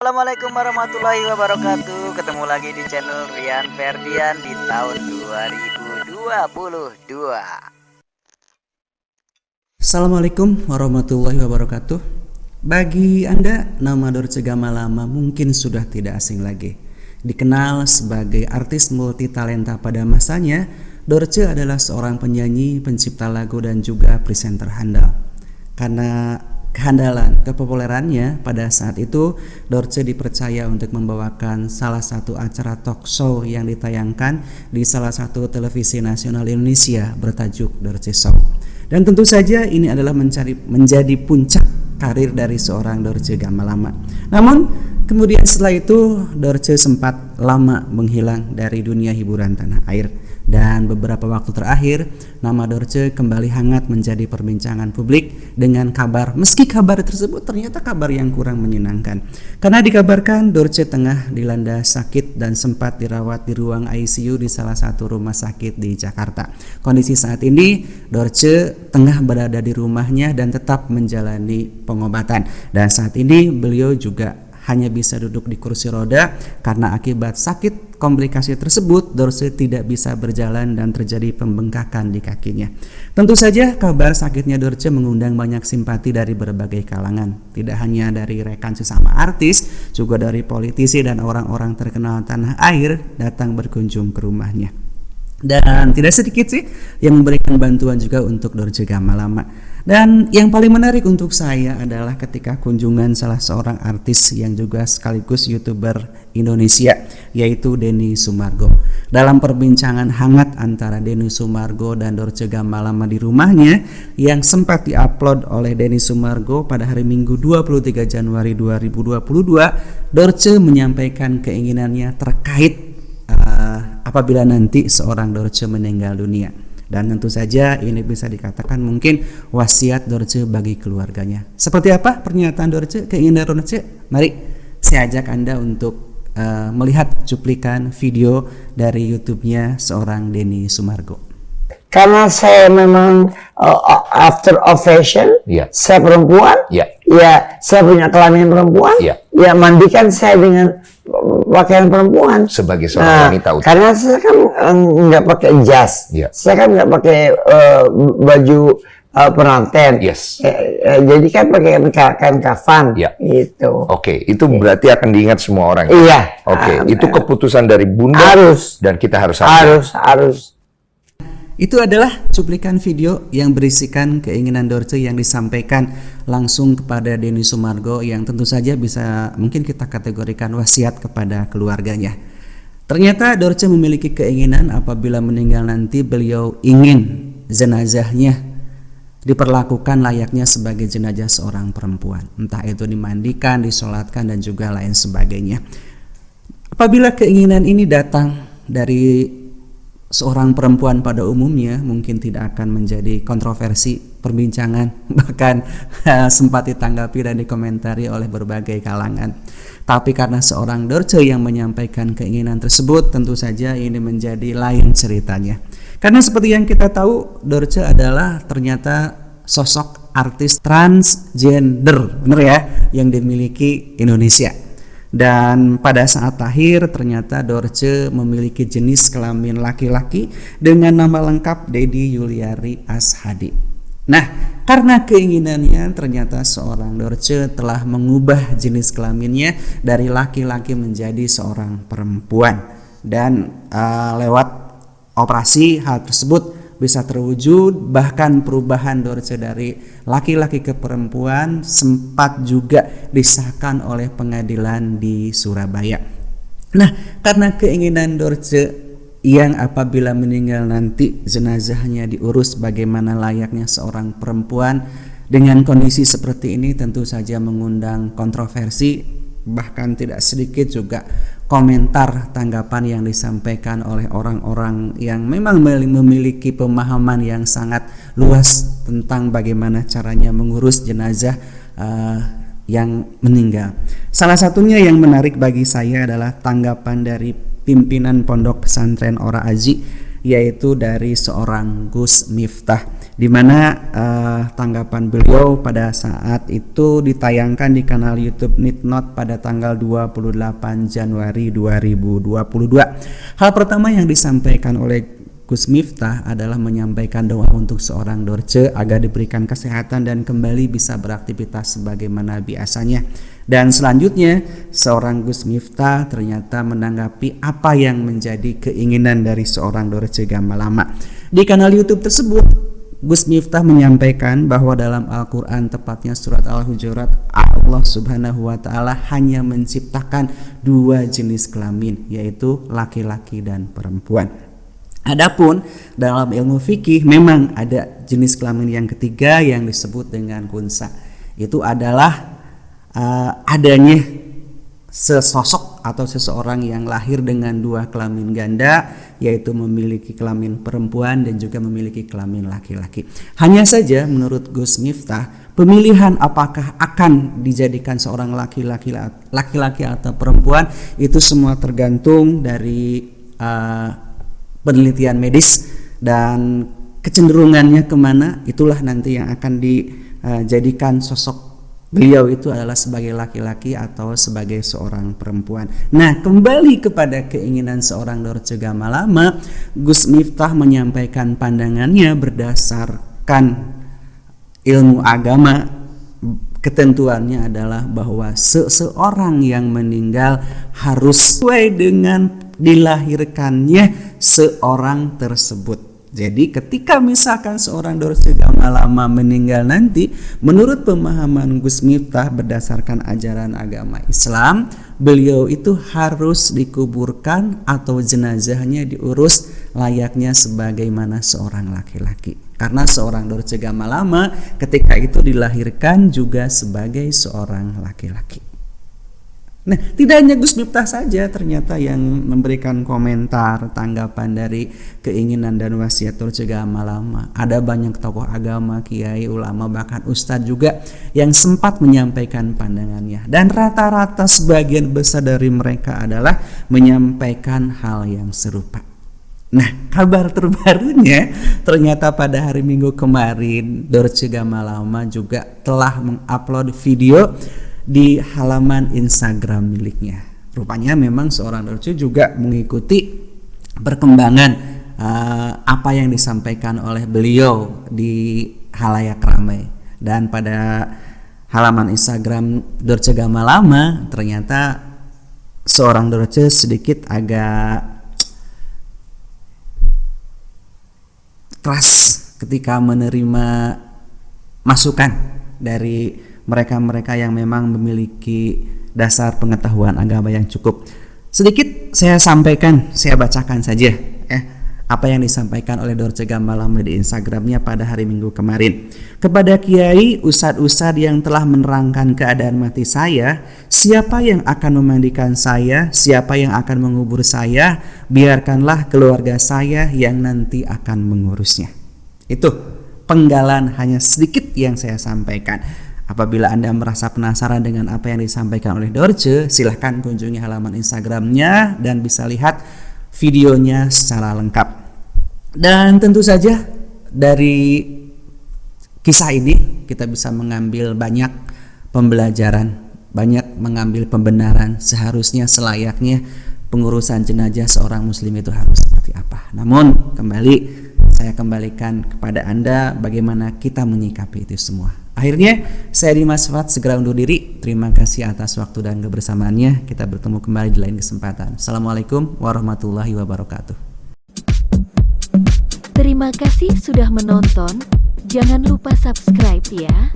Assalamualaikum warahmatullahi wabarakatuh. Ketemu lagi di channel Rian Ferdian di tahun 2022. Assalamualaikum warahmatullahi wabarakatuh. Bagi Anda, nama Dorce Gamalama mungkin sudah tidak asing lagi. Dikenal sebagai artis multitalenta pada masanya, Dorce adalah seorang penyanyi, pencipta lagu dan juga presenter handal. Karena kehandalan, kepopulerannya pada saat itu, Dorce dipercaya untuk membawakan salah satu acara talk show yang ditayangkan di salah satu televisi nasional Indonesia bertajuk Dorce Show. Dan tentu saja ini adalah menjadi puncak karir dari seorang Dorce Gamalama. Namun kemudian setelah itu Dorce sempat lama menghilang dari dunia hiburan tanah air. Dan beberapa waktu terakhir, nama Dorce kembali hangat menjadi perbincangan publik dengan kabar, meski kabar tersebut ternyata kabar yang kurang menyenangkan. Karena dikabarkan Dorce tengah dilanda sakit dan sempat dirawat di ruang ICU di salah satu rumah sakit di Jakarta. Kondisi saat ini, Dorce tengah berada di rumahnya dan tetap menjalani pengobatan. Dan saat ini beliau juga hanya bisa duduk di kursi roda karena akibat sakit komplikasi tersebut Dorce tidak bisa berjalan dan terjadi pembengkakan di kakinya. Tentu saja kabar sakitnya Dorce mengundang banyak simpati dari berbagai kalangan, tidak hanya dari rekan sesama artis, juga dari politisi dan orang-orang terkenal tanah air datang berkunjung ke rumahnya. Dan tidak sedikit sih yang memberikan bantuan juga untuk Dorce Gamalama. Dan yang paling menarik untuk saya adalah ketika kunjungan salah seorang artis yang juga sekaligus YouTuber Indonesia, yaitu Denny Sumargo. Dalam perbincangan hangat antara Denny Sumargo dan Dorce Gamalama di rumahnya yang sempat diupload oleh Denny Sumargo pada hari Minggu 23 Januari 2022, Dorce menyampaikan keinginannya terkait apabila nanti seorang Dorce meninggal dunia. Dan tentu saja ini bisa dikatakan mungkin wasiat Dorce bagi keluarganya. Seperti apa pernyataan Dorce, keinginan Dorce? Mari saya ajak Anda untuk melihat cuplikan video dari YouTube-nya seorang Denny Sumargo. Karena saya memang after fashion, saya perempuan, ya saya punya kelamin perempuan, ya mandikan saya dengan pakaian perempuan sebagai seorang wanita. Karena saya kan nggak pakai jas, saya kan nggak pakai baju pengantin, jadi kan pakai kain kafan, gitu. Oke, itu berarti akan diingat semua orang. Iya. Oke, itu keputusan dari Bunda. Dan kita harus. Itu adalah cuplikan video yang berisikan keinginan Dorce yang disampaikan langsung kepada Denny Sumargo yang tentu saja bisa mungkin kita kategorikan wasiat kepada keluarganya. Ternyata Dorce memiliki keinginan apabila meninggal nanti beliau ingin jenazahnya diperlakukan layaknya sebagai jenazah seorang perempuan. Entah itu dimandikan, disolatkan dan juga lain sebagainya. Apabila keinginan ini datang dari seorang perempuan pada umumnya mungkin tidak akan menjadi kontroversi perbincangan, bahkan sempat ditanggapi dan dikomentari oleh berbagai kalangan. Tapi karena seorang Dorce yang menyampaikan keinginan tersebut, tentu saja ini menjadi lain ceritanya. Karena seperti yang kita tahu, Dorce adalah ternyata sosok artis transgender, benar ya, yang dimiliki Indonesia. Dan pada saat lahir ternyata Dorce memiliki jenis kelamin laki-laki dengan nama lengkap Dedi Yuliari Ashadi. Nah, karena keinginannya ternyata seorang Dorce telah mengubah jenis kelaminnya dari laki-laki menjadi seorang perempuan. Dan lewat operasi hal tersebut bisa terwujud, bahkan perubahan Dorce dari laki-laki ke perempuan sempat juga disahkan oleh pengadilan di Surabaya. Nah, karena keinginan Dorce yang apabila meninggal nanti jenazahnya diurus bagaimana layaknya seorang perempuan dengan kondisi seperti ini tentu saja mengundang kontroversi, bahkan tidak sedikit juga komentar tanggapan yang disampaikan oleh orang-orang yang memang memiliki pemahaman yang sangat luas tentang bagaimana caranya mengurus jenazah yang meninggal. Salah satunya yang menarik bagi saya adalah tanggapan dari pimpinan Pondok Pesantren Ora Aji, yaitu dari seorang Gus Miftah. di mana tanggapan beliau pada saat itu ditayangkan di kanal YouTube Nitnot pada tanggal 28 Januari 2022. Hal pertama yang disampaikan oleh Gus Miftah adalah menyampaikan doa untuk seorang Dorce agar diberikan kesehatan dan kembali bisa beraktivitas sebagaimana biasanya. Dan selanjutnya seorang Gus Miftah ternyata menanggapi apa yang menjadi keinginan dari seorang Dorce Gamalama. Di kanal YouTube tersebut Gus Miftah menyampaikan bahwa dalam Al-Quran, tepatnya surat Al-Hujurat, Allah Subhanahu wa Ta'ala hanya menciptakan 2 jenis kelamin, yaitu laki-laki dan perempuan. Adapun dalam ilmu fikih memang ada jenis kelamin yang ketiga yang disebut dengan kunsa. Itu adalah adanya sesosok atau seseorang yang lahir dengan 2 kelamin ganda, yaitu memiliki kelamin perempuan dan juga memiliki kelamin laki-laki. Hanya saja menurut Gus Miftah, pemilihan apakah akan dijadikan seorang laki-laki atau perempuan itu semua tergantung dari penelitian medis, dan kecenderungannya kemana itulah nanti yang akan dijadikan sosok beliau itu adalah sebagai laki-laki atau sebagai seorang perempuan. Nah, kembali kepada keinginan seorang Dorce Gamalama, Gus Miftah menyampaikan pandangannya berdasarkan ilmu agama. Ketentuannya adalah bahwa seseorang yang meninggal harus sesuai dengan dilahirkannya seorang tersebut. Jadi ketika misalkan seorang Dorce Gamalama meninggal nanti, menurut pemahaman Gus Miftah berdasarkan ajaran agama Islam, beliau itu harus dikuburkan atau jenazahnya diurus layaknya sebagaimana seorang laki-laki. Karena seorang Dorce Gamalama ketika itu dilahirkan juga sebagai seorang laki-laki. Nah, tidak hanya Gus Miftah saja ternyata yang memberikan komentar tanggapan dari keinginan dan wasiat Dorce Gamalama. Ada banyak tokoh agama, kiai, ulama, bahkan ustadz juga yang sempat menyampaikan pandangannya. Dan rata-rata sebagian besar dari mereka adalah menyampaikan hal yang serupa. Nah, kabar terbarunya ternyata pada hari Minggu kemarin Dorce Gamalama juga telah mengupload video di halaman Instagram miliknya. Rupanya memang seorang Dorce juga mengikuti perkembangan apa yang disampaikan oleh beliau di halayak ramai. Dan pada halaman Instagram Dorce Gamalama ternyata seorang Dorce sedikit agak keras ketika menerima masukan dari mereka-mereka yang memang memiliki dasar pengetahuan agama yang cukup. Sedikit saya sampaikan, saya bacakan saja apa yang disampaikan oleh Dorce Gamalama di Instagramnya pada hari Minggu kemarin. Kepada kiai, ustadz-ustadz yang telah menerangkan keadaan mati saya, siapa yang akan memandikan saya, siapa yang akan mengubur saya, biarkanlah keluarga saya yang nanti akan mengurusnya. Itu penggalan hanya sedikit yang saya sampaikan. Apabila Anda merasa penasaran dengan apa yang disampaikan oleh Dorce, silahkan kunjungi halaman Instagramnya dan bisa lihat videonya secara lengkap. Dan tentu saja dari kisah ini kita bisa mengambil banyak pembelajaran, banyak mengambil pembenaran seharusnya selayaknya pengurusan jenazah seorang muslim itu harus seperti apa. Namun kembali saya kembalikan kepada Anda bagaimana kita menyikapi itu semua. Akhirnya saya Dimas Fat segera undur diri. Terima kasih atas waktu dan kebersamaannya. Kita bertemu kembali di lain kesempatan. Assalamualaikum warahmatullahi wabarakatuh. Terima kasih sudah menonton. Jangan lupa subscribe ya.